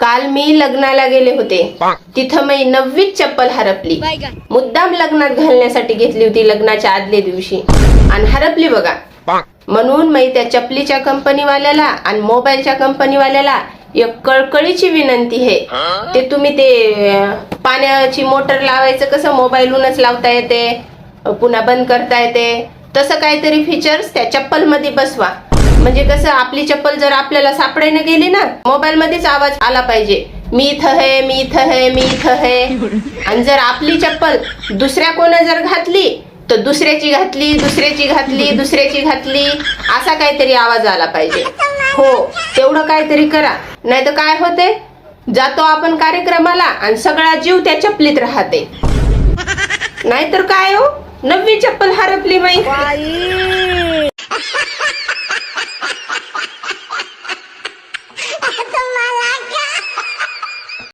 काल मी लग्नाला गेले होते, तिथं मी 9वीत चप्पल हरपली. मुद्दाम लग्नात घालण्यासाठी घेतली होती लग्नाच्या आदल्या दिवशी आणि हरपली बघा. म्हणून मी त्या चपलीच्या कंपनीवाल्याला आणि मोबाईलच्या कंपनीवाल्याला एक कळकळीची विनंती आहे, ते तुम्ही ते पाण्याची मोटर लावायचं कसं मोबाईलहूनच लावता येते, पुन्हा बंद करता येते, तसं काहीतरी फीचर्स त्या चप्पल मध्ये बसवा. म्हणजे कसं आपली चप्पल जर आपल्याला सापडायला गेली ना, मोबाईल मध्येच आवाज आला पाहिजे, मी इथं है, मी इथं है, मी इथं है. आणि जर आपली चप्पल दुसऱ्या कोणा जर घातली तर दुसऱ्याची घातली, दुसऱ्याची घातली, दुसऱ्याची घातली, असा काहीतरी आवाज आला पाहिजे. हो, तेवढं काहीतरी करा. नाही तर काय होते, जातो आपण कार्यक्रमाला आणि सगळा जीव त्या चपलीत राहते. नाहीतर काय हो, 9वी चप्पल हरपली बाई. तुम्हाला